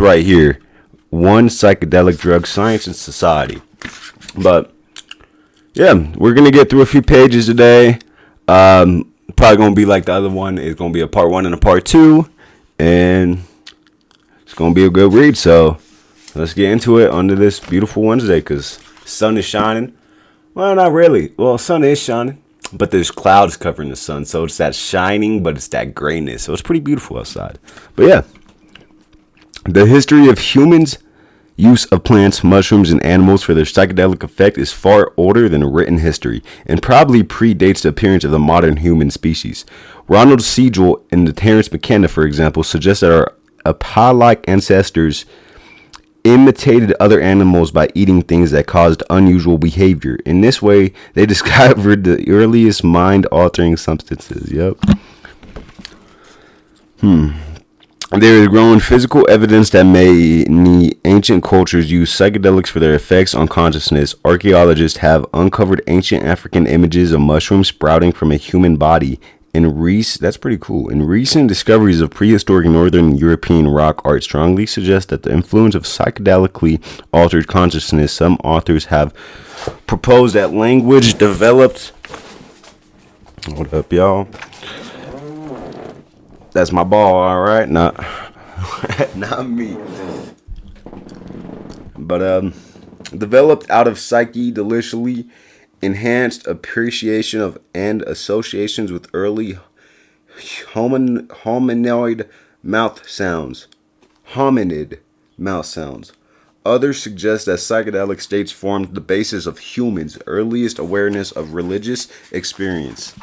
right here. One psychedelic drug, science and society. But yeah, we're gonna get through a few pages today. Probably gonna be like the other one. It's gonna be a part one and a part two, and it's gonna be a good read. So let's get into it under this beautiful Wednesday, cause sun is shining. Well, not really. Well, sun is shining, but there's clouds covering the sun, so it's that shining, but it's that grayness. So it's pretty beautiful outside. But yeah, the history of humans' use of plants, mushrooms, and animals for their psychedelic effect is far older than written history and probably predates the appearance of the modern human species. Ronald Siegel and Terence McKenna, for example, suggest that our ape-like ancestors imitated other animals by eating things that caused unusual behavior. In this way, they discovered the earliest mind-altering substances. Yep. There is growing physical evidence that many ancient cultures used psychedelics for their effects on consciousness. Archaeologists have uncovered ancient African images of mushrooms sprouting from a human body. That's pretty cool. And recent discoveries of prehistoric northern European rock art strongly suggest that the influence of psychedelically altered consciousness. Some authors have proposed that language developed. Hold up, y'all. That's my ball, all right? Not me. But developed out of psychedelically enhanced appreciation of and associations with early hominid mouth sounds. Others suggest that psychedelic states formed the basis of humans' earliest awareness of religious experience.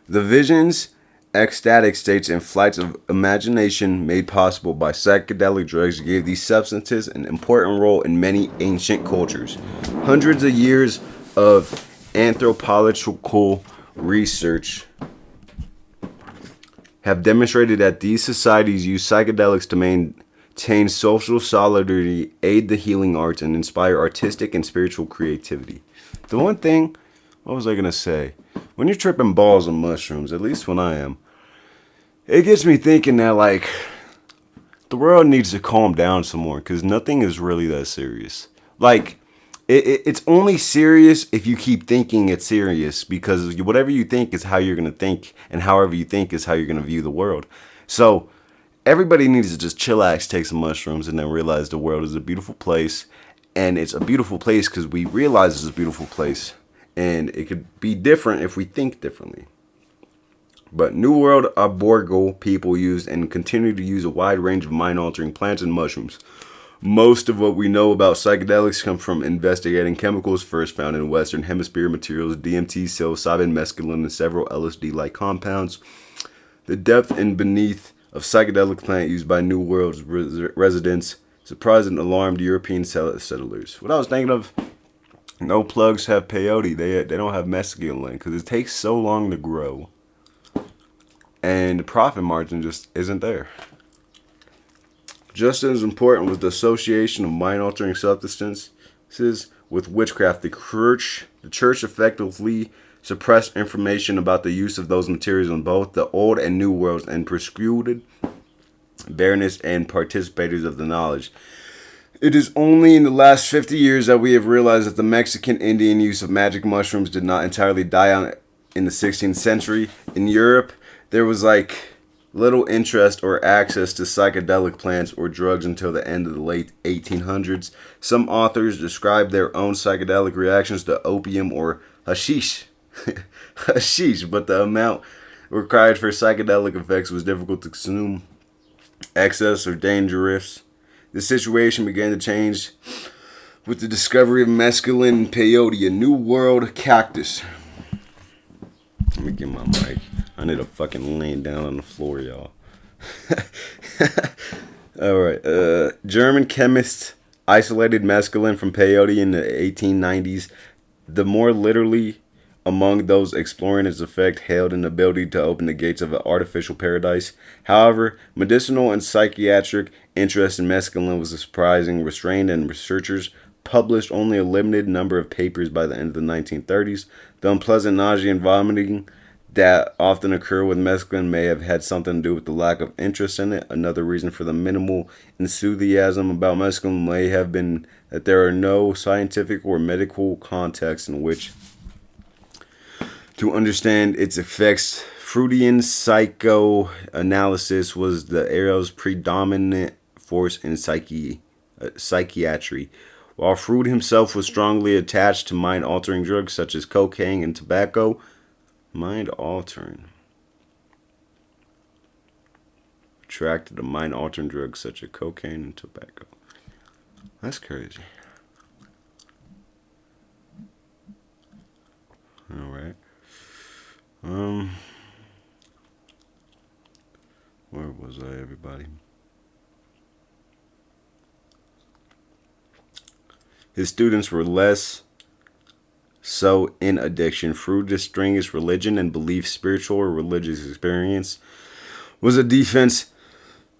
The visions, ecstatic states, and flights of imagination made possible by psychedelic drugs gave these substances an important role in many ancient cultures. Hundreds of years of anthropological research have demonstrated that these societies use psychedelics to maintain social solidarity, aid the healing arts, and inspire artistic and spiritual creativity. The one thing, what was I going to say? When you're tripping balls on mushrooms, at least when I am, it gets me thinking that, like, the world needs to calm down some more, because nothing is really that serious. Like, it's only serious if you keep thinking it's serious, because whatever you think is how you're going to think, and however you think is how you're going to view the world. So, everybody needs to just chillax, take some mushrooms, and then realize the world is a beautiful place, and it's a beautiful place because we realize it's a beautiful place. And it could be different if we think differently. But New World Aboriginal people used and continue to use a wide range of mind-altering plants and mushrooms. Most of what we know about psychedelics come from investigating chemicals first found in Western Hemisphere materials, DMT, psilocybin, mescaline, and several LSD-like compounds. The depth and beneath of psychedelic plant used by New World's residents surprised and alarmed European settlers. What I was thinking of, no plugs have peyote. They don't have mescaline because it takes so long to grow. And the profit margin just isn't there. Just as important was the association of mind-altering substances with witchcraft. The church effectively suppressed information about the use of those materials in both the old and new worlds and persecuted bearers and participators of the knowledge. It is only in the last 50 years that we have realized that the Mexican Indian use of magic mushrooms did not entirely die out in the 16th century. In Europe, there was like little interest or access to psychedelic plants or drugs until the end of the late 1800s. Some authors describe their own psychedelic reactions to opium or hashish. But the amount required for psychedelic effects was difficult to consume, excess or dangerous. The situation began to change with the discovery of mescaline and peyote, a new world cactus. Let me get my mic. I need to fucking laying down on the floor, y'all. Alright. German chemists isolated mescaline from peyote in the 1890s. The more literally among those exploring its effect hailed an ability to open the gates of an artificial paradise. However, medicinal and psychiatric interest in mescaline was surprising, restrained, and researchers published only a limited number of papers by the end of the 1930s. The unpleasant nausea and vomiting that often occur with mescaline may have had something to do with the lack of interest in it. Another reason for the minimal enthusiasm about mescaline may have been that there are no scientific or medical contexts in which to understand its effects. Freudian psychoanalysis was the era's predominant force in psychiatry. While Freud himself was strongly attached to mind-altering drugs such as cocaine and tobacco, mind-altering. Attracted to mind-altering drugs such as cocaine and tobacco. That's crazy. All right. Where was I, everybody? His students were less so in addiction. Freud's strongest religion and belief, spiritual or religious experience, was a defense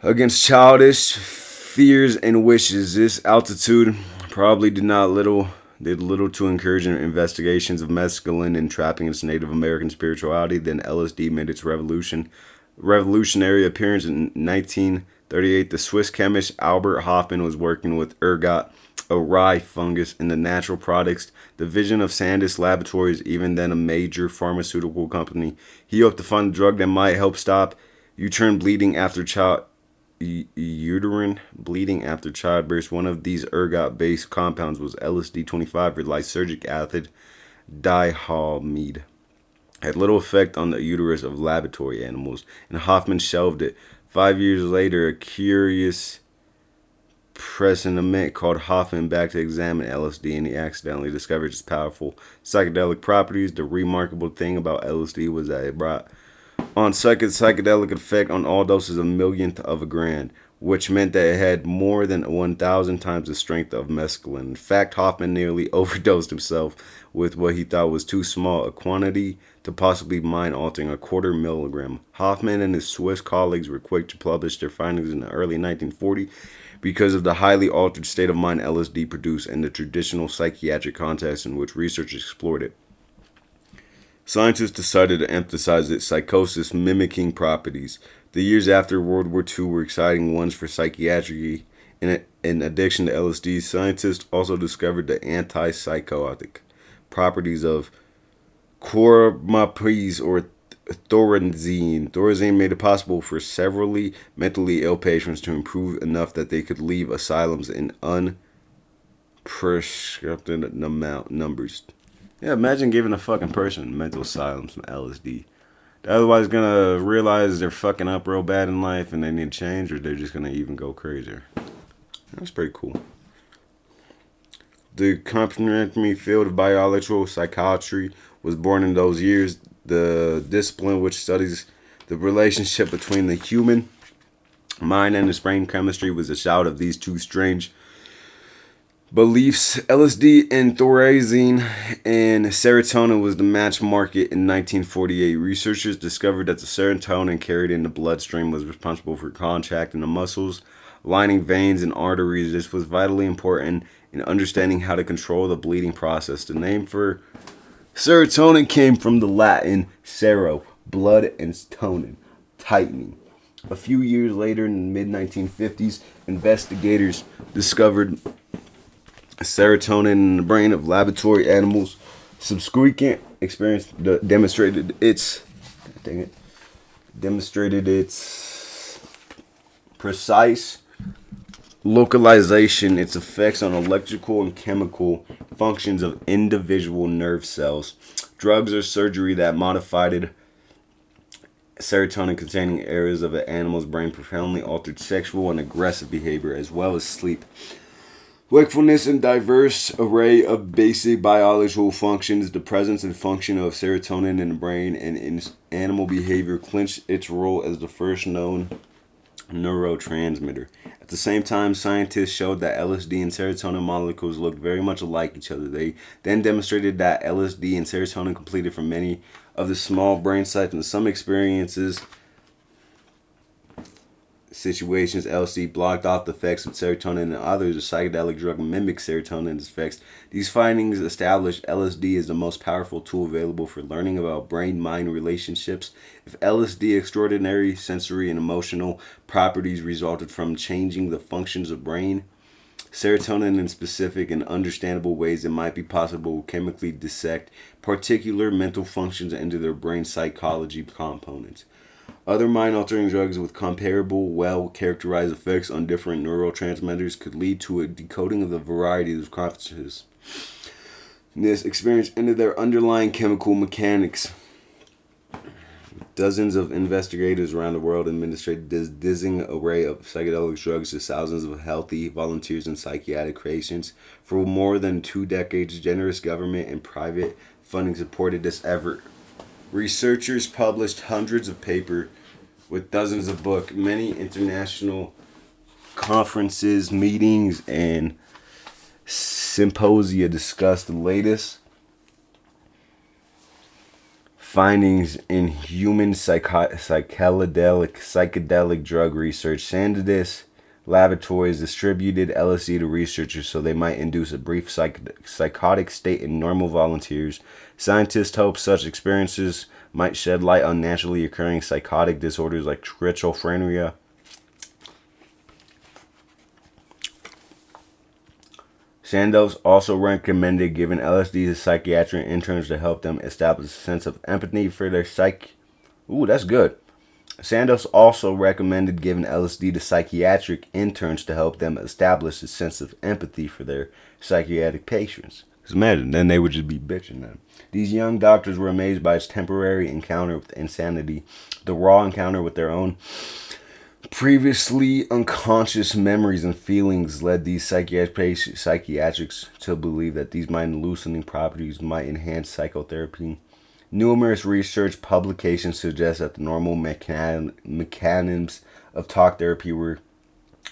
against childish fears and wishes. This altitude probably did little to encourage investigations of mescaline and trapping its Native American spirituality. Then LSD made its revolutionary appearance in 1938. The Swiss chemist Albert Hofmann was working with ergot, a rye fungus, in the natural products division of Sandoz Laboratories, even then a major pharmaceutical company. He hoped to find a drug that might help stop uterine bleeding after uterine bleeding after childbirth. One of these ergot-based compounds was LSD-25, or lysergic acid dihalmide. Had little effect on the uterus of laboratory animals, and Hoffman shelved it. 5 years later, a curious presentiment called Hoffman back to examine LSD, and he accidentally discovered its powerful psychedelic properties. The remarkable thing about LSD was that it brought on psychedelic effect on all doses a millionth of a gram, which meant that it had more than 1,000 times the strength of mescaline. In fact, Hoffman nearly overdosed himself with what he thought was too small a quantity to possibly mind-altering, 1/4 milligram. Hoffman and his Swiss colleagues were quick to publish their findings in the early 1940s because of the highly altered state of mind LSD produced and the traditional psychiatric context in which researchers explored it. Scientists decided to emphasize its psychosis mimicking properties. The years after World War II were exciting ones for psychiatry. In addition to LSD, scientists also discovered the antipsychotic properties of chlorpromazine or thorazine. Thorazine made it possible for severely mentally ill patients to improve enough that they could leave asylums in unprescribed numbers. Yeah, imagine giving a fucking person mental asylum some LSD. They're otherwise gonna realize they're fucking up real bad in life and they need change, or they're just gonna even go crazier. That's pretty cool. The complementary field of biological psychiatry was born in those years. The discipline which studies the relationship between the human mind and its brain chemistry was a shout of these two strange beliefs. LSD and thorazine and serotonin was the match market in 1948. Researchers discovered that the serotonin carried in the bloodstream was responsible for contracting the muscles, lining veins and arteries. This was vitally important in understanding how to control the bleeding process. The name for serotonin came from the Latin sero, blood, and tonin, tightening. A few years later, in the mid-1950s, investigators discovered serotonin in the brain of laboratory animals. Subsequent experience demonstrated its precise localization, its effects on electrical and chemical functions of individual nerve cells. Drugs or surgery that modified serotonin containing areas of an animal's brain profoundly altered sexual and aggressive behavior, as well as sleep, wakefulness, and diverse array of basic biological functions. The presence and function of serotonin in the brain and in animal behavior clinched its role as the first known neurotransmitter. At the same time, scientists showed that LSD and serotonin molecules looked very much alike each other. They then demonstrated that LSD and serotonin completed from many of the small brain sites in some experiences. situations, LSD blocked off the effects of serotonin, and others, a psychedelic drug mimics serotonin's effects. These findings established LSD is the most powerful tool available for learning about brain-mind relationships. If LSD extraordinary sensory and emotional properties resulted from changing the functions of brain, serotonin in specific and understandable ways, it might be possible to chemically dissect particular mental functions into their brain psychology components. Other mind-altering drugs with comparable, well-characterized effects on different neurotransmitters could lead to a decoding of the varieties of consciousness experience into their underlying chemical mechanics. Dozens of investigators around the world administered this dizzying array of psychedelic drugs to thousands of healthy volunteers and psychiatric patients. For more than 2 decades, generous government and private funding supported this effort. Researchers published hundreds of papers with dozens of books. Many international conferences, meetings, and symposia discussed the latest findings in human psychedelic drug research. Sandoz Laboratories distributed LSD to researchers so they might induce a brief psychotic state in normal volunteers. Scientists hope such experiences might shed light on naturally occurring psychotic disorders like schizophrenia. Sandoz also recommended giving LSD to psychiatric interns to help them establish a sense of empathy for their Ooh, that's good. Sandoz also recommended giving LSD to psychiatric interns to help them establish a sense of empathy for their psychiatric patients. Because imagine, then they would just be bitching them. These young doctors were amazed by its temporary encounter with insanity, the raw encounter with their own previously unconscious memories and feelings led these psychiatrics to believe that these mind-loosening properties might enhance psychotherapy. Numerous research publications suggest that the normal mechanisms of talk therapy were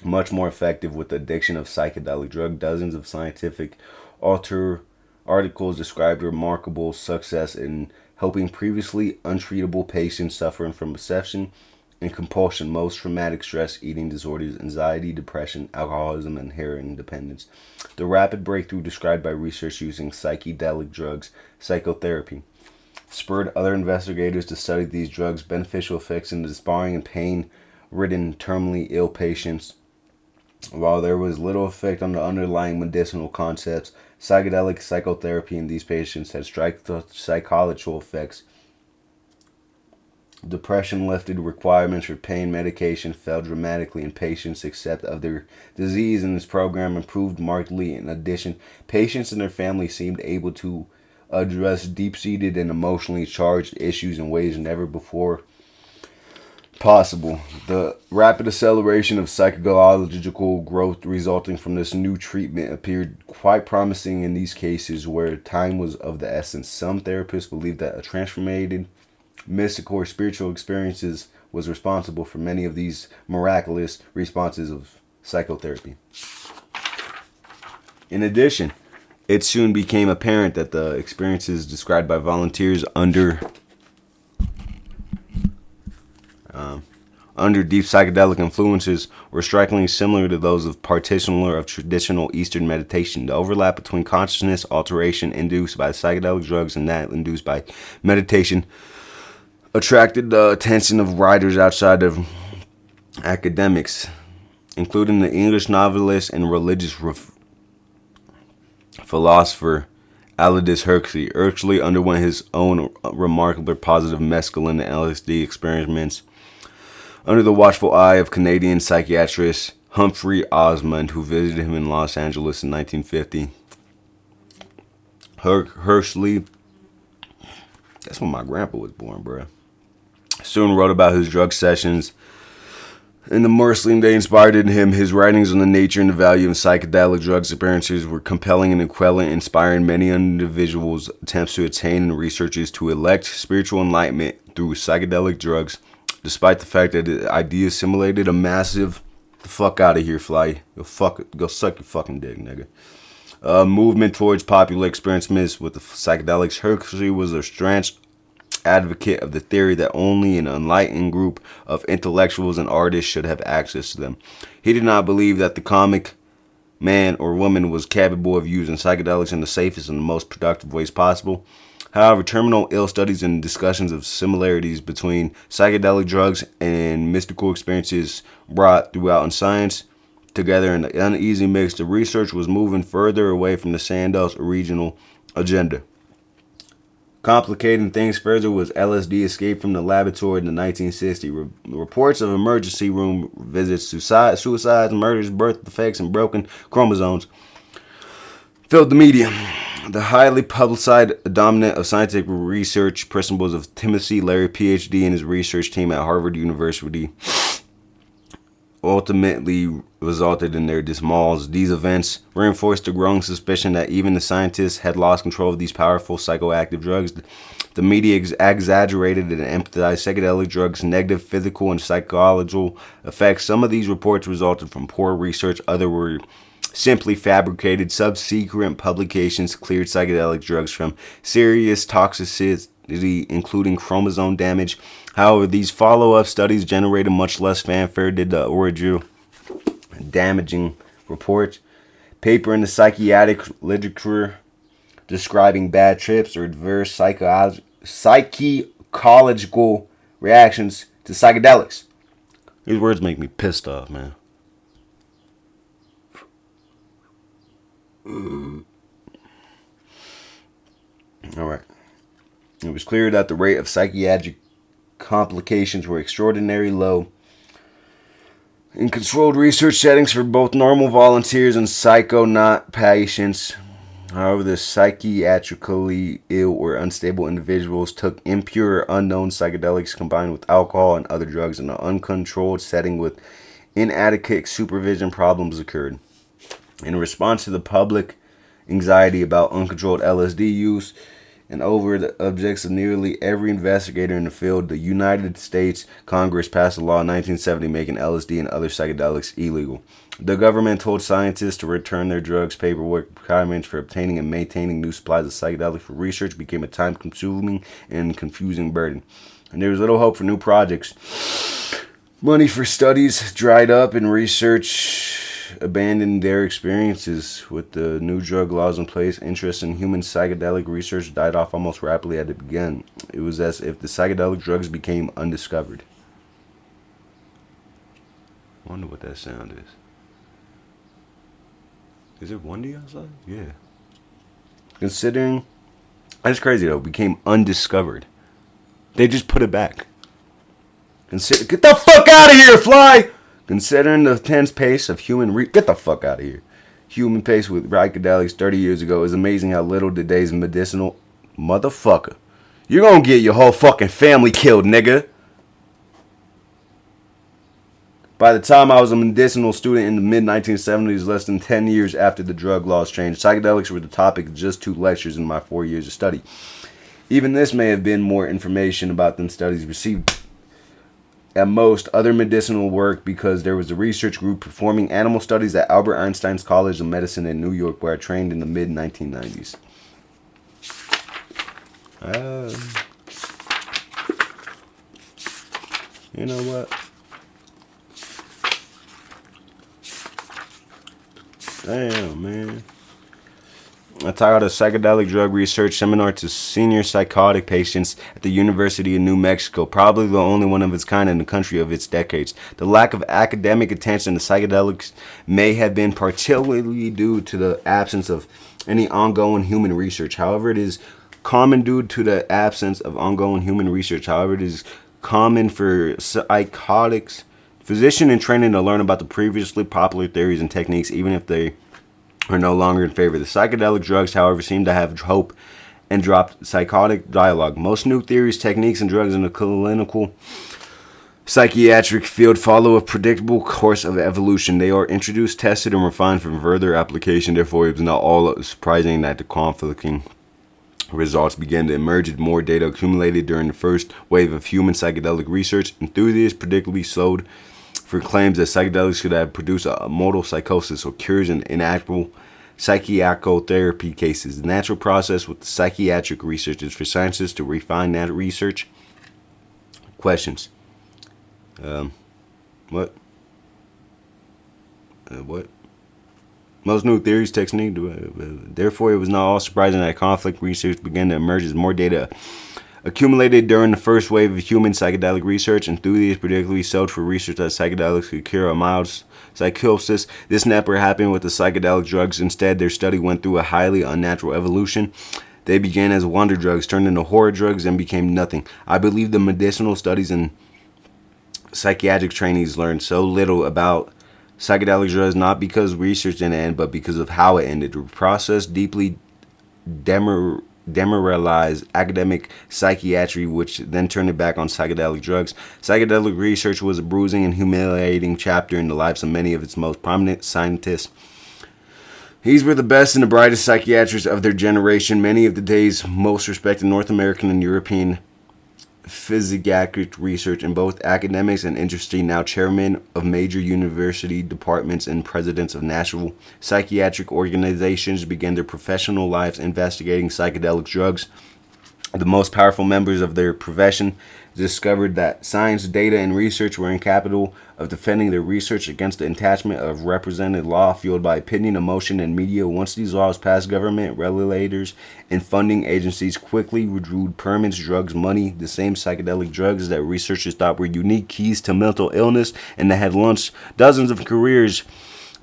much more effective with the addiction of psychedelic drug. Dozens of scientific articles described remarkable success in helping previously untreatable patients suffering from obsession and compulsion, most traumatic stress, eating disorders, anxiety, depression, alcoholism, and heroin dependence. The rapid breakthrough described by research using psychedelic drugs, psychotherapy, spurred other investigators to study these drugs' beneficial effects in despairing and pain-ridden terminally ill patients. While there was little effect on the underlying medicinal concepts, psychedelic psychotherapy in these patients had striking psychological effects. Depression lifted, requirements for pain medication fell dramatically, and patients' accept of their disease in this program improved markedly. In addition, patients and their families seemed able to address deep-seated and emotionally charged issues in ways never before possible. The rapid acceleration of psychological growth resulting from this new treatment appeared quite promising in these cases where time was of the essence. Some therapists believed that a transformated mystical or spiritual experiences was responsible for many of these miraculous responses of psychotherapy. In addition, it soon became apparent that the experiences described by volunteers under deep psychedelic influences were strikingly similar to those of practitioners of traditional Eastern meditation. The overlap between consciousness alteration induced by psychedelic drugs and that induced by meditation attracted the attention of writers outside of academics, including the English novelist and religious philosopher Aldous Huxley. Huxley underwent his own remarkable positive mescaline and LSD experiments under the watchful eye of Canadian psychiatrist Humphrey Osmond, who visited him in Los Angeles in 1950. Huxley, that's when my grandpa was born, bruh, soon wrote about his drug sessions and the mercy they inspired in him. His writings on the nature and the value of psychedelic drugs experiences were compelling and equivalent, inspiring many individuals' attempts to attain and researchers to elect spiritual enlightenment through psychedelic drugs, despite the fact that the idea simulated a massive the fuck out of here, fly. Go suck your fucking dick, nigga. Movement towards popular experiments with the psychedelics. Huxley was a staunch advocate of the theory that only an enlightened group of intellectuals and artists should have access to them. He did not believe that the comic man or woman was capable of using psychedelics in the safest and the most productive ways possible. However, terminal ill studies and discussions of similarities between psychedelic drugs and mystical experiences brought throughout in science together in an uneasy mix. The research was moving further away from the Sandal's original agenda. Complicating things further was LSD escape from the laboratory in the 1960s. Reports of emergency room visits, suicides, murders, birth defects, and broken chromosomes filled the media. The highly publicized dominant of scientific research principles of Timothy Leary, PhD, and his research team at Harvard University ultimately resulted in their dismals. These events reinforced the growing suspicion that even the scientists had lost control of these powerful psychoactive drugs. The media exaggerated and emphasized psychedelic drugs' negative physical and psychological effects. Some of these reports resulted from poor research, others were simply fabricated. Subsequent publications cleared psychedelic drugs from serious toxicity, including chromosome damage. However, these follow-up studies generated much less fanfare than the original damaging reports. Paper in the psychiatric literature describing bad trips or adverse psychological reactions to psychedelics. These words make me pissed off, man. Alright. It was clear that the rate of psychiatric complications were extraordinarily low in controlled research settings for both normal volunteers and psychonaut patients. However, the psychiatrically ill or unstable individuals took impure or unknown psychedelics combined with alcohol and other drugs in an uncontrolled setting with inadequate supervision. Problems occurred. In response to the public anxiety about uncontrolled LSD use and over the objects of nearly every investigator in the field, the United States Congress passed a law in 1970 making LSD and other psychedelics illegal. The government told scientists to return their drugs. Paperwork requirements for obtaining and maintaining new supplies of psychedelics for research became a time-consuming and confusing burden, and there was little hope for new projects. Money for studies dried up and research abandoned their experiences. With the new drug laws in place, interest in human psychedelic research died off almost rapidly as it began. It was as if the psychedelic drugs became undiscovered. I wonder what that sound is. Is it windy outside? Yeah. Considering, that's crazy though, became undiscovered. They just put it back. Get the fuck out of here, fly! Considering the tense pace of get the fuck out of here. Human pace with psychedelics 30 years ago, is amazing how little today's medicinal motherfucker. You're gonna get your whole fucking family killed, nigga. By the time I was a medicinal student in the mid-1970s, less than 10 years after the drug laws changed, psychedelics were the topic of just 2 lectures in my 4 years of study. Even this may have been more information about than studies received at most other medicinal work, because there was a research group performing animal studies at Albert Einstein's College of Medicine in New York, where I trained in the mid-1990s. You know what? Damn, man. I taught a psychedelic drug research seminar to senior psychotic patients at the University of New Mexico, probably the only one of its kind in the country of its decades. The lack of academic attention to psychedelics may have been particularly due to the absence of any ongoing human research. However, it is common for psychotics physician in training to learn about the previously popular theories and techniques, even if they are no longer in favor. The psychedelic drugs, however, seem to have hope and dropped psychotic dialogue. Most new theories, techniques, and drugs in the clinical psychiatric field follow a predictable course of evolution. They are introduced, tested, and refined for further application. Therefore, it is not all surprising that the conflicting results began to emerge as more data accumulated during the first wave of human psychedelic research. Enthusiasts predictably sold for claims that psychedelics could have produced a mortal psychosis or cures an inactable psychotherapy cases. The natural process with the psychiatric research is for scientists to refine that research. Questions. What? What? Most new theories, technique. Therefore, it was not all surprising that conflict research began to emerge as more data accumulated during the first wave of human psychedelic research. Enthusiasts particularly sought for research that psychedelics could cure a mild psychosis. This never happened with the psychedelic drugs. Instead, their study went through a highly unnatural evolution. They began as wonder drugs, turned into horror drugs, and became nothing. I believe the medicinal studies and psychiatric trainees learned so little about psychedelic drugs not because research didn't end, but because of how it ended. The process deeply demoralized academic psychiatry, which then turned it back on psychedelic drugs. Psychedelic research was a bruising and humiliating chapter in the lives of many of its most prominent scientists. These were the best and the brightest psychiatrists of their generation. Many of the day's most respected North American and European psychiatric research in both academics and industry, now chairmen of major university departments and presidents of national psychiatric organizations, began their professional lives investigating psychedelic drugs. The most powerful members of their profession discovered that science, data, and research were incapable of defending their research against the attachment of represented law fueled by opinion, emotion, and media. Once these laws passed, government, regulators, and funding agencies quickly withdrew permits, drugs, money. The same psychedelic drugs that researchers thought were unique keys to mental illness and that had launched dozens of careers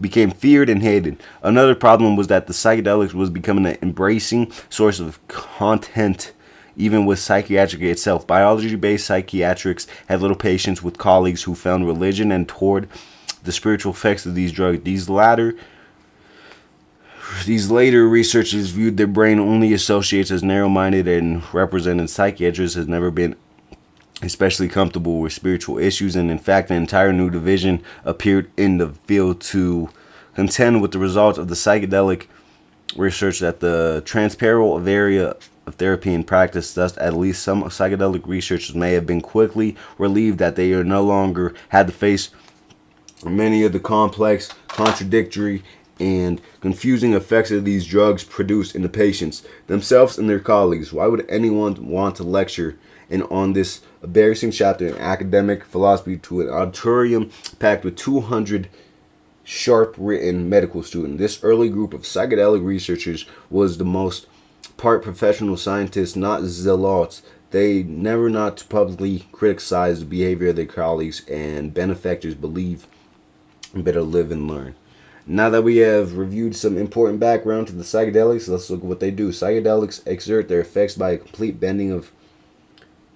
became feared and hated. Another problem was that the psychedelics was becoming an embracing source of content. Even with psychiatric itself, biology-based psychiatrics had little patience with colleagues who found religion and toward the spiritual effects of these drugs. These later researchers viewed their brain-only associates as narrow-minded, and represented psychiatrists has never been especially comfortable with spiritual issues, and in fact, an entire new division appeared in the field to contend with the results of the psychedelic research that the transparent area of therapy and practice. Thus, at least some psychedelic researchers may have been quickly relieved that they no longer had to face many of the complex, contradictory, and confusing effects of these drugs produced in the patients themselves and their colleagues. Why would anyone want to lecture and on this embarrassing chapter in academic philosophy to an auditorium packed with 200 sharp-written medical students? This early group of psychedelic researchers was the most part professional scientists, not zealots. They never not to publicly criticize the behavior of their colleagues, and benefactors believe better live and learn. Now that we have reviewed some important background to the psychedelics, let's look at what they do. Psychedelics exert their effects by a complete bending of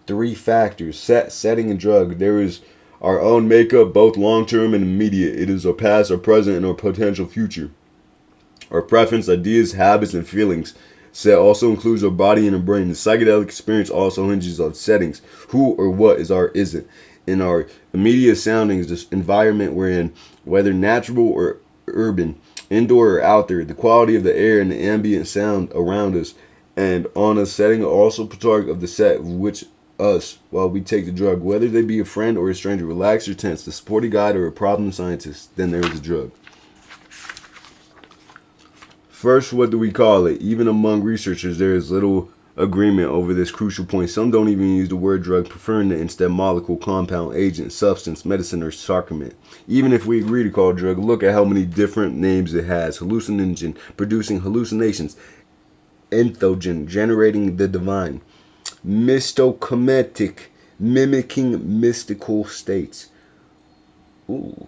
three factors: set, setting, and drug. There is our own makeup, both long-term and immediate. It is our past, our present, and our potential future. Our preference, ideas, habits, and feelings. Set also includes our body and our brain. The psychedelic experience also hinges on settings. Who or what is our isn't. In our immediate soundings, this environment we're in, whether natural or urban, indoor or out there, the quality of the air and the ambient sound around us, and on a setting also partake of the set which us while we take the drug, whether they be a friend or a stranger, relaxed or tense, the supporting guide or a problem scientist, then there is a drug. First, what do we call it? Even among researchers, there is little agreement over this crucial point. Some don't even use the word drug, preferring the instead molecule, compound, agent, substance, medicine, or sacrament. Even if we agree to call it drug, look at how many different names it has. Hallucinogen, producing hallucinations. Entheogen, generating the divine. Mystocometic, mimicking mystical states. Ooh.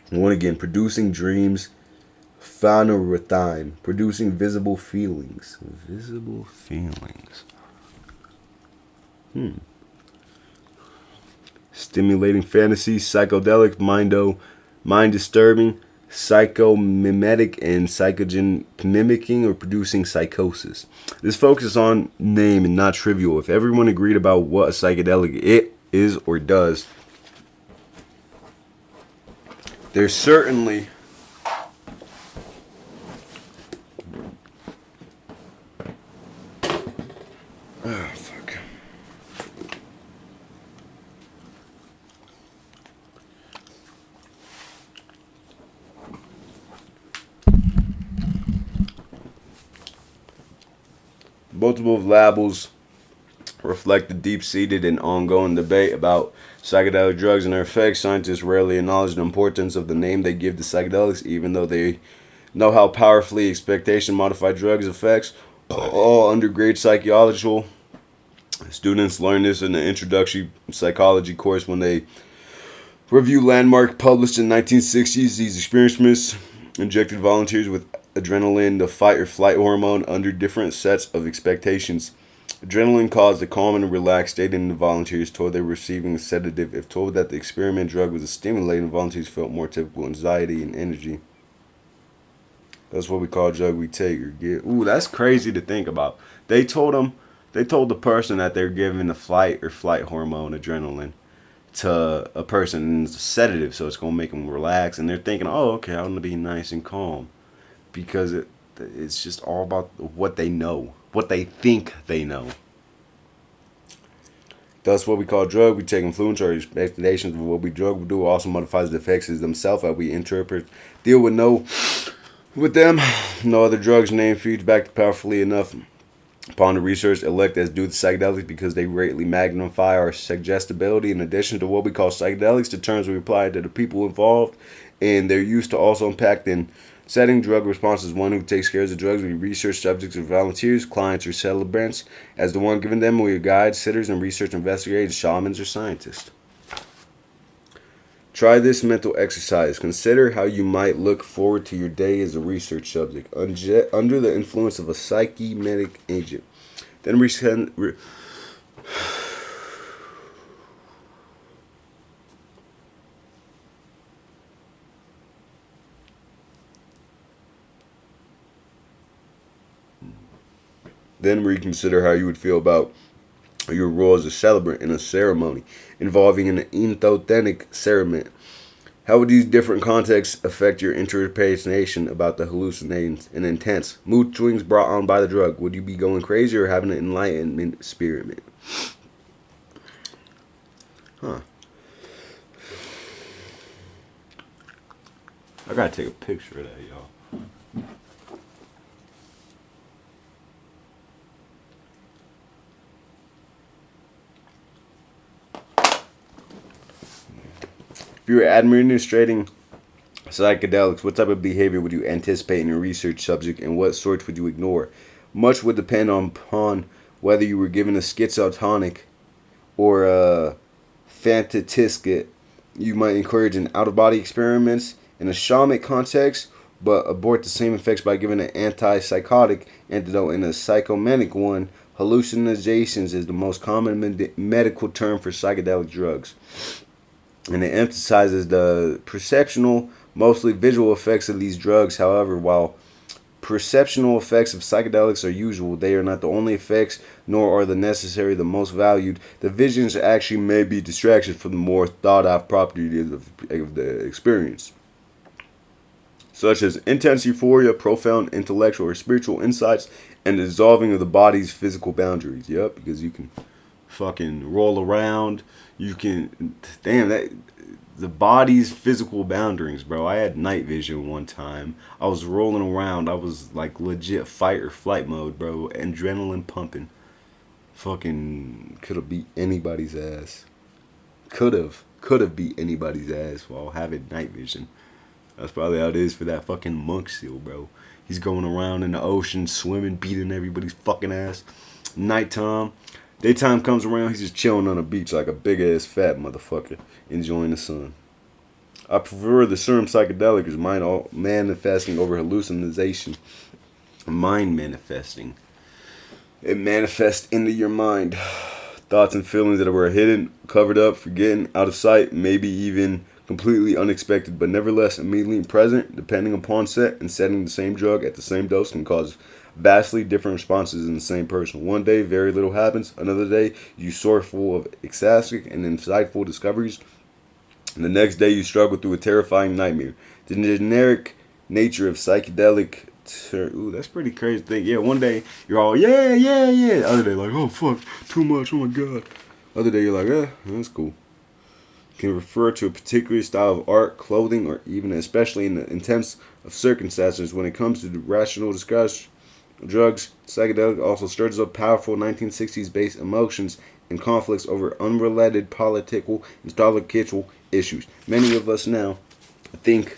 One again, producing dreams. Phanerothine, producing visible feelings. Visible feelings. Stimulating fantasy, psychedelic, mind disturbing, psychomimetic, and psychogen, mimicking or producing psychosis. This focus on name and not trivial. If everyone agreed about what a psychedelic it is or does, there's certainly Multiple labels reflect the deep-seated and ongoing debate about psychedelic drugs and their effects. Scientists rarely acknowledge the importance of the name they give to psychedelics, even though they know how powerfully expectation-modified drugs affects all undergrad psychological students learn this in the introductory psychology course when they review landmark published in 1960s. These experiments injected volunteers with adrenaline, the fight or flight hormone, under different sets of expectations. Adrenaline caused a calm and relaxed state in the volunteers told they were receiving a sedative. If told that the experiment drug was a stimulant, volunteers felt more typical anxiety and energy. That's what we call drug we take or get. Ooh, that's crazy to think about. They told the person that they're giving the fight or flight hormone, adrenaline, to a person, and it's a sedative, so it's gonna make them relax. And they're thinking, oh, okay, I'm gonna be nice and calm, because it's just all about what they know, what they think they know. That's what we call drug. We take influence or expectations of what we drug will do. Also modifies the effects themselves that we interpret, deal with them. No other drugs name feeds back powerfully enough upon the research elect as do the psychedelics because they greatly magnify our suggestibility. In addition to what we call psychedelics, the terms we apply to the people involved and their use to also impact in setting drug responses. One who takes care of the drugs, we research subjects or volunteers, clients or celebrants. As the one giving them, we are guides, sitters, and research investigators, shamans, or scientists. Try this mental exercise. Consider how you might look forward to your day as a research subject under the influence of a psychometic agent. Then reconsider how you would feel about your role as a celebrant in a ceremony involving an entheogenic ceremony. How would these different contexts affect your interpretation about the hallucinations and intense mood swings brought on by the drug? Would you be going crazy or having an enlightenment experiment? Huh. I gotta take a picture of that, y'all. If you were administrating psychedelics, what type of behavior would you anticipate in your research subject and what sorts would you ignore? Much would depend upon whether you were given a schizotonic or a fantastic. You might encourage an out-of-body experiments in a shamanic context, but abort the same effects by giving an antipsychotic antidote in a psychometic one. Hallucinations is the most common medical term for psychedelic drugs, and it emphasizes the perceptual, mostly visual effects of these drugs. However, while perceptual effects of psychedelics are usual, they are not the only effects, nor are the necessary the most valued. The visions actually may be distractions from the more thought-out properties of the experience, such as intense euphoria, profound intellectual or spiritual insights, and the dissolving of the body's physical boundaries. Yep, because you can fucking roll around. You can, damn, that the body's physical boundaries, bro. I had night vision one time. I was rolling around. I was like legit fight or flight mode, bro. Adrenaline pumping. Fucking could have beat anybody's ass. Could have beat anybody's ass while having night vision. That's probably how it is for that fucking monk seal, bro. He's going around in the ocean, swimming, beating everybody's fucking ass. Nighttime. Daytime comes around, he's just chilling on the beach like a big-ass fat motherfucker, enjoying the sun. I prefer the serum psychedelic is mind manifesting over hallucination. Mind manifesting. It manifests into your mind. Thoughts and feelings that were hidden, covered up, forgotten, out of sight, maybe even completely unexpected, but nevertheless immediately present, depending upon set and setting the same drug at the same dose can cause vastly different responses in the same person. One day, very little happens. Another day, you soar full of ecstatic and insightful discoveries. And the next day, you struggle through a terrifying nightmare. The generic nature of psychedelic. Ooh, that's pretty crazy thing. Yeah, one day, you're all, yeah. The other day, like, oh, fuck, too much, oh my god. Other day, you're like, yeah, that's cool. Can refer to a particular style of art, clothing, or even especially in the intense of circumstances when it comes to the rational discussion drugs, psychedelic also stirs up powerful 1960s-based emotions and conflicts over unrelated political and psychological issues. Many of us now think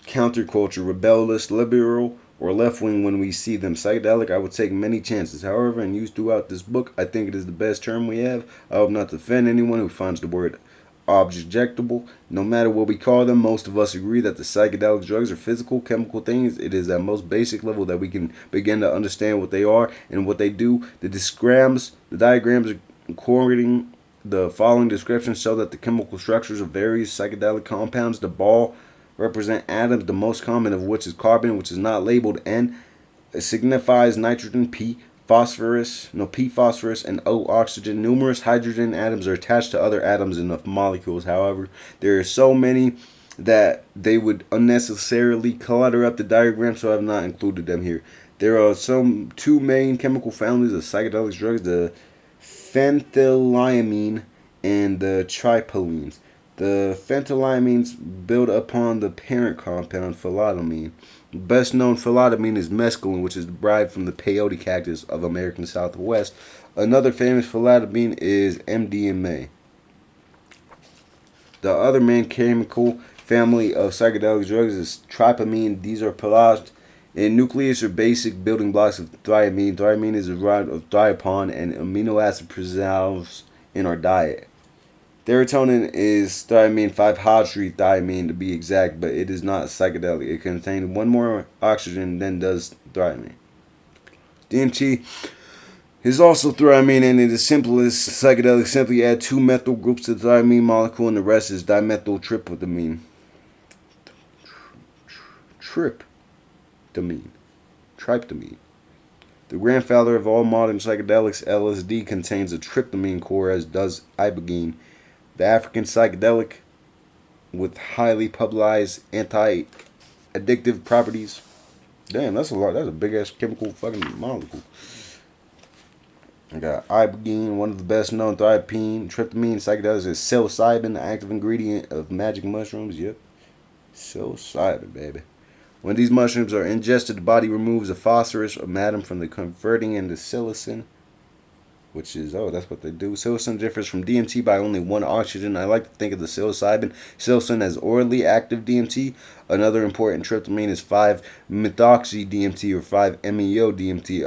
counterculture, rebellious, liberal, or left wing when we see them. Psychedelic, I would take many chances. However, and used throughout this book, I think it is the best term we have. I hope not to offend anyone who finds the word objectable. No matter what we call them, most of us agree that the psychedelic drugs are physical, chemical things. It is at most basic level that we can begin to understand what they are and what they do. The diagrams according the following descriptions show that the chemical structures of various psychedelic compounds, the ball represent atoms, the most common of which is carbon, which is not labeled N. It signifies nitrogen, P phosphorus, and O oxygen. Numerous hydrogen atoms are attached to other atoms in the molecules. However, there are so many that they would unnecessarily clutter up the diagram, so I have not included them here. There are two main chemical families of psychedelic drugs: the phenethylamine and the tryptamines. The phenethylamines build upon the parent compound phenethylamine. Best known phenethylamine is mescaline, which is derived from the peyote cactus of American Southwest. Another famous phenethylamine is MDMA. The other main chemical family of psychedelic drugs is tryptamine. These are pillaged in nucleus or basic building blocks of thiamine. Thiamine is derived of thiopon, and amino acid preserves in our diet. Serotonin is thiamine 5-hydroxythiamine to be exact, but it is not psychedelic. It contains one more oxygen than does thiamine. DMT is also thiamine, and it is simplest psychedelic. Simply add two methyl groups to the thiamine molecule, and the rest is dimethyltryptamine. Tryptamine. The grandfather of all modern psychedelics, LSD, contains a tryptamine core, as does ibogaine. The African psychedelic with highly publicized anti-addictive properties. Damn, that's a lot. That's a big ass chemical fucking molecule. I got ibogaine, one of the best known tryptamine psychedelics is psilocybin, the active ingredient of magic mushrooms. Yep, psilocybin, baby. When these mushrooms are ingested, the body removes a phosphorus atom from the converting into psilocin. Which is, that's what they do. Psilocin differs from DMT by only one oxygen. I like to think of the psilocin as orally active DMT. Another important tryptamine is 5-methoxy-DMT or 5-MeO-DMT.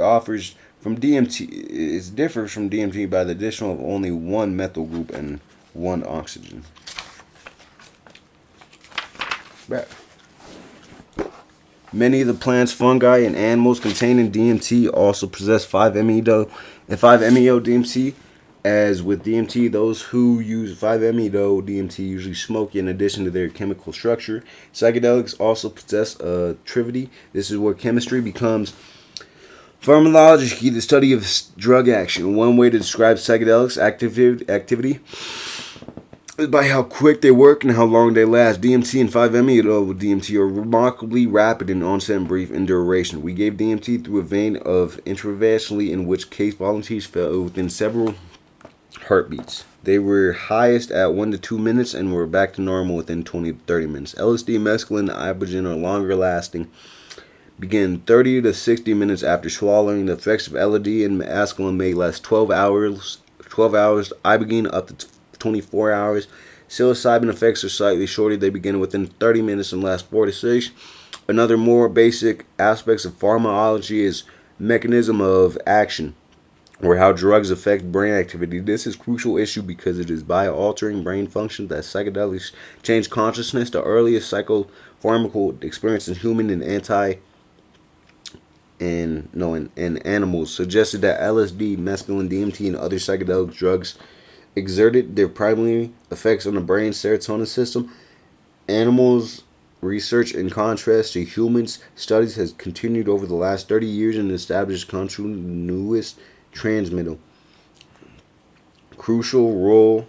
It differs from DMT by the addition of only one methyl group and one oxygen. Right. Many of the plants, fungi, and animals containing DMT also possess 5-MeO-DMT. As with DMT, those who use 5-MeO-DMT usually smoke in addition to their chemical structure. Psychedelics also possess activity. This is where chemistry becomes pharmacology, the study of drug action. One way to describe psychedelics activity is by how quick they work and how long they last. DMT and 5-MeO-DMT are remarkably rapid in onset and brief in duration. We gave DMT through a vein of intravascularly, in which case volunteers fell within several heartbeats. They were highest at 1 to 2 minutes and were back to normal within 20 to 30 minutes. LSD, mescaline, and ibogaine are longer lasting. Begin 30 to 60 minutes after swallowing. The effects of LSD and mescaline may last 12 hours. Ibogaine up to 24 hours. Psilocybin effects are slightly shorter. They begin within 30 minutes and last 4 to 6. Another more basic aspects of pharmacology is mechanism of action, or how drugs affect brain activity. This is a crucial issue because it is by altering brain function that psychedelics change consciousness. The earliest psychopharmacal experience in human and in animals suggested that LSD, mescaline, DMT, and other psychedelic drugs exerted their primary effects on the brain's serotonin system. Animals research, in contrast to humans, studies has continued over the last 30 years and established continuous transmittal. Crucial role.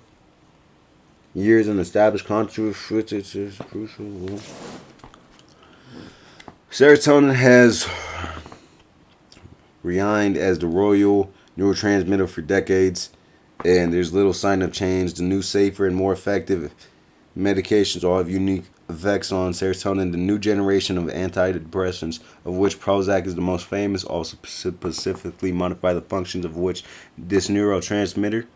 Years and established crucial role. Serotonin has reigned as the royal neurotransmitter for decades, and there's little sign of change. The new, safer, and more effective medications all have unique effects on serotonin, the new generation of antidepressants, of which Prozac is the most famous, also specifically modify the functions of which this neurotransmitter.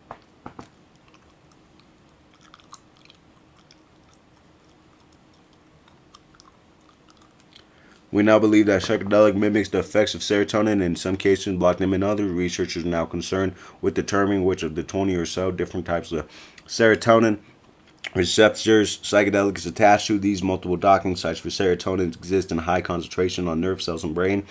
We now believe that psychedelic mimics the effects of serotonin and in some cases block them in others. Researchers are now concerned with determining which of the 20 or so different types of serotonin receptors psychedelics attached to. These multiple docking sites for serotonin exist in high concentration on nerve cells and brain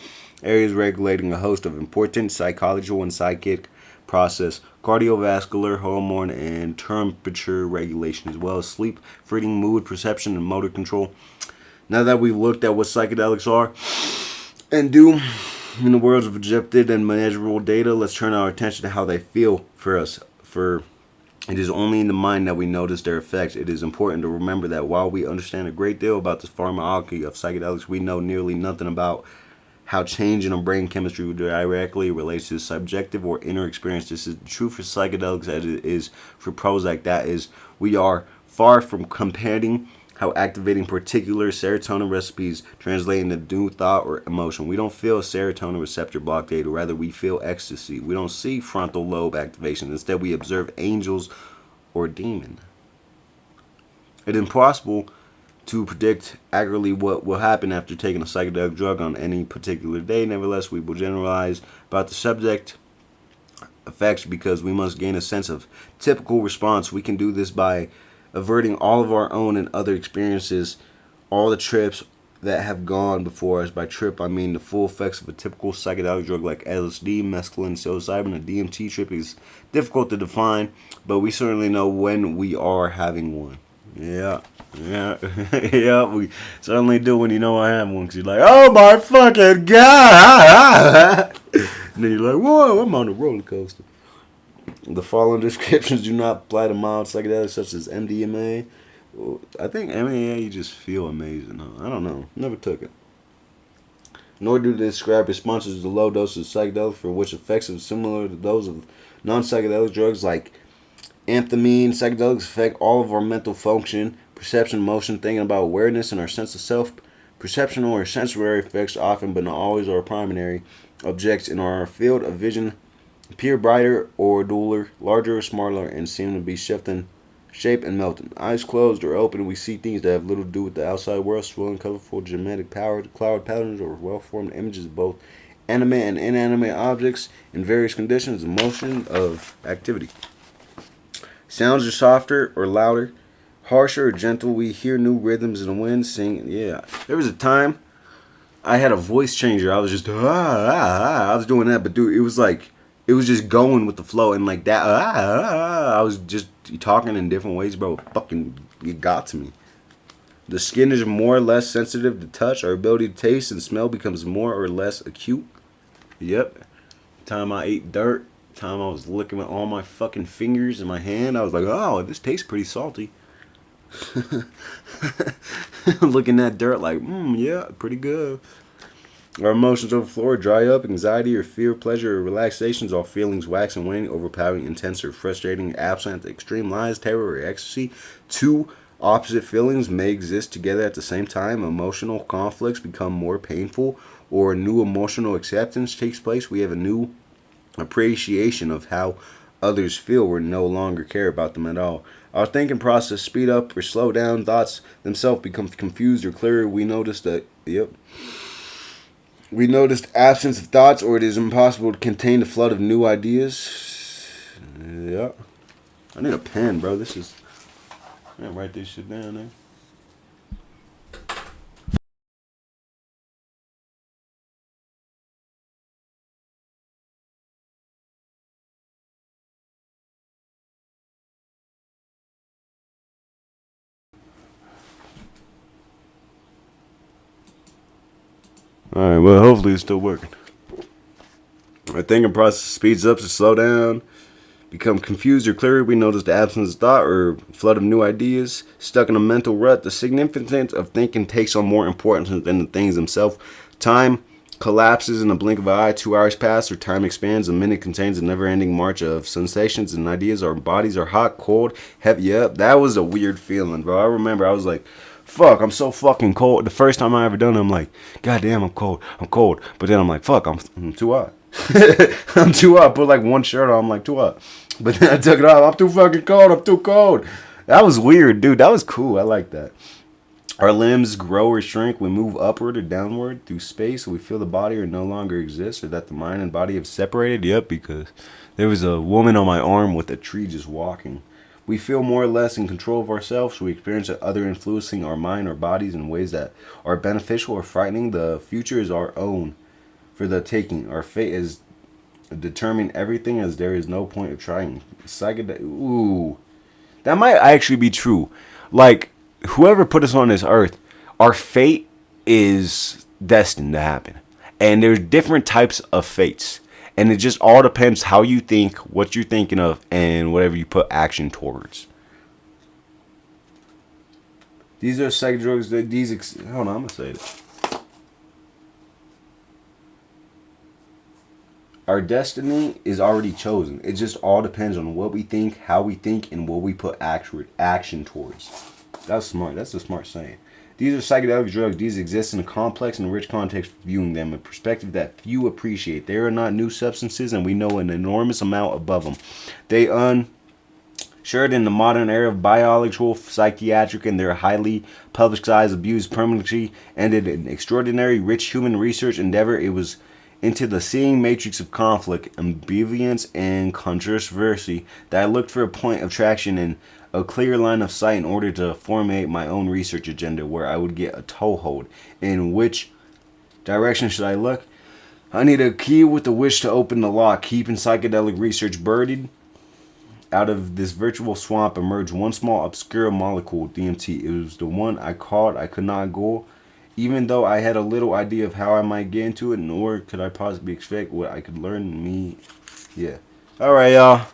areas, regulating a host of important psychological and psychic process, cardiovascular, hormone, and temperature regulation, as well as sleep, feeding, mood, perception, and motor control. Now that we've looked at what psychedelics are and do in the worlds of objective and measurable data, let's turn our attention to how they feel for us. For it is only in the mind that we notice their effects. It is important to remember that while we understand a great deal about the pharmacology of psychedelics, we know nearly nothing about how change in our brain chemistry directly relates to subjective or inner experience. This is true for psychedelics as it is for Prozac. That is, we are far from comparing how activating particular serotonin recipes translate into new thought or emotion. We don't feel serotonin receptor blockade, or rather we feel ecstasy. We don't see frontal lobe activation. Instead, we observe angels or demon. It is impossible to predict accurately what will happen after taking a psychedelic drug on any particular day. Nevertheless, we will generalize about the subject effects because we must gain a sense of typical response. We can do this by averting all of our own and other experiences, all the trips that have gone before us. By trip, I mean the full effects of a typical psychedelic drug like LSD, mescaline, psilocybin. A DMT trip is difficult to define, but we certainly know when we are having one. Yeah, yeah, we certainly do when you know I have one, because you're like, oh my fucking god! And then you're like, whoa, I'm on a roller coaster. The following descriptions do not apply to mild psychedelics such as MDMA. I think MDMA, you just feel amazing, huh? I don't know. Never took it. Nor do they describe responses to low doses of psychedelics for which effects are similar to those of non-psychedelic drugs like amphetamine. Psychedelics affect all of our mental function, perception, motion, thinking about awareness, and our sense of self. Perceptual or sensory effects often, but not always, are primary objects in our field of vision. Appear brighter or duller, larger or smaller, and seem to be shifting shape and melting. Eyes closed or open, we see things that have little to do with the outside world. Swirling, colorful, geometric cloud patterns, or well-formed images of both animate and inanimate objects in various conditions of motion of activity. Sounds are softer or louder, harsher or gentle. We hear new rhythms in the wind, sing. Yeah, there was a time I had a voice changer. I was just I was doing that, but dude, it was like, it was just going with the flow, and like that, I was just talking in different ways, bro. Fucking, it got to me. The skin is more or less sensitive to touch. Our ability to taste and smell becomes more or less acute. Yep. Time I ate dirt, time I was licking with all my fucking fingers in my hand, I was like, oh, this tastes pretty salty. Looking at dirt like, yeah, pretty good. Our emotions overflow or dry up. Anxiety or fear, pleasure or relaxations, all feelings wax and wane, overpowering, intense or frustrating, absent, extreme lies, terror or ecstasy. Two opposite feelings may exist together at the same time. Emotional conflicts become more painful, or a new emotional acceptance takes place. We have a new appreciation of how others feel. We no longer care about them at all. Our thinking process speed up or slow down. Thoughts themselves become confused or clearer. We noticed absence of thoughts, or it is impossible to contain the flood of new ideas. Yeah. I need a pen, bro. I gotta write this shit down there. Alright, well, hopefully it's still working. Our thinking process speeds up to slow down, become confused or clearer. We notice the absence of thought or flood of new ideas. Stuck in a mental rut, the significance of thinking takes on more importance than the things themselves. Time collapses in a blink of an eye. 2 hours pass, or time expands. A minute contains a never-ending march of sensations and ideas. Our bodies are hot, cold, heavy. Up. That was a weird feeling, bro. I remember I was like, fuck, I'm so fucking cold. The first time I ever done it, I'm like, God damn, I'm cold. But then I'm like, fuck, I'm too hot. I'm too hot. Put like one shirt on, I'm like, too hot. But then I took it off. I'm too fucking cold. I'm too cold. That was weird, dude. That was cool. I like that. Our limbs grow or shrink. We move upward or downward through space. We feel the body or no longer exists, or that the mind and body have separated. Yep, because there was a woman on my arm with a tree just walking. We feel more or less in control of ourselves. We experience other influencing our mind or bodies in ways that are beneficial or frightening. The future is our own for the taking. Our fate is determine everything, as there is no point of trying. Ooh, that might actually be true. Like, whoever put us on this earth, our fate is destined to happen. And there's different types of fates. And it just all depends how you think, what you're thinking of, and whatever you put action towards. These are psych drugs. Hold on, I'm going to say it. Our destiny is already chosen. It just all depends on what we think, how we think, and what we put action towards. That's smart. That's a smart saying. These are psychedelic drugs. These exist in a complex and rich context, viewing them in perspective that few appreciate. They are not new substances, and we know an enormous amount above them. They ushered in the modern era of biological, psychiatric, and their highly publicized abuse permanently ended an extraordinary, rich human research endeavor. It was into the seeing matrix of conflict, ambivalence, and controversy that I looked for a point of traction and a clear line of sight in order to formulate my own research agenda, where I would get a toehold. In which direction should I look? I need a key with the wish to open the lock. Keeping psychedelic research buried. Out of this virtual swamp emerged one small obscure molecule, DMT. It was the one I called I could not go. Even though I had a little idea of how I might get into it, nor could I possibly expect what I could learn. Yeah. Alright, y'all.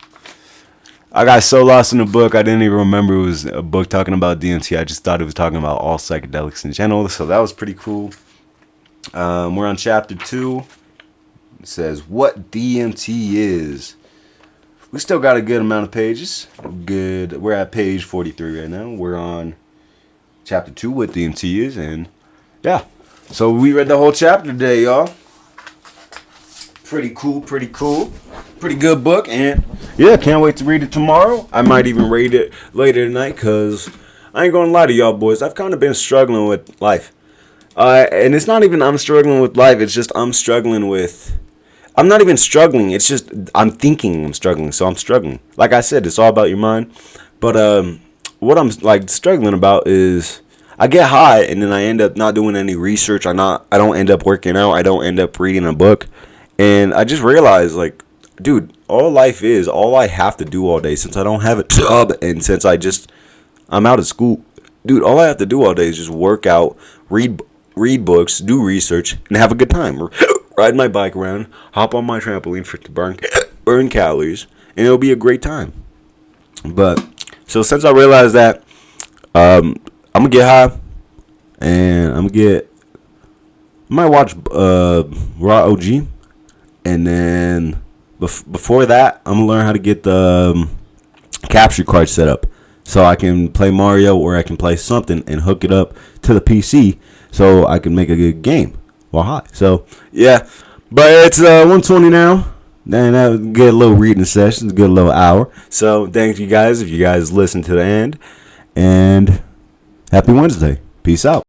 I got so lost in the book, I didn't even remember it was a book talking about DMT. I just thought it was talking about all psychedelics in general, so that was pretty cool. We're on chapter 2. It says, what DMT is. We still got a good amount of pages. We're at page 43 right now. We're on chapter 2, what DMT is, and yeah. So we read the whole chapter today, y'all. Pretty cool. Pretty good book, and yeah, can't wait to read it tomorrow. I might even read it later tonight, because I ain't gonna lie to y'all boys, I've kind of been struggling with life. And it's not even I'm struggling with life, it's just I'm not even struggling, it's just I'm thinking I'm struggling, so I'm struggling. Like I said, it's all about your mind. But what I'm like struggling about is I get high and then I end up not doing any research. I don't end up working out. I don't end up reading a book. And I just realized, like, dude, all I have to do all day, since I don't have a job and since I'm out of school, dude, all I have to do all day is just work out, read books, do research, and have a good time. Ride my bike around, hop on my trampoline to burn calories, and it'll be a great time. But so since I realized that, I'm gonna get high, and I might watch Raw OG, and then before that, I'm gonna learn how to get the capture card set up, so I can play Mario or I can play something and hook it up to the PC, so I can make a good game while high. So yeah, but it's 1:20 now. Then that was a good little reading session, a good little hour. So thank you guys if you guys listen to the end, and happy Wednesday. Peace out.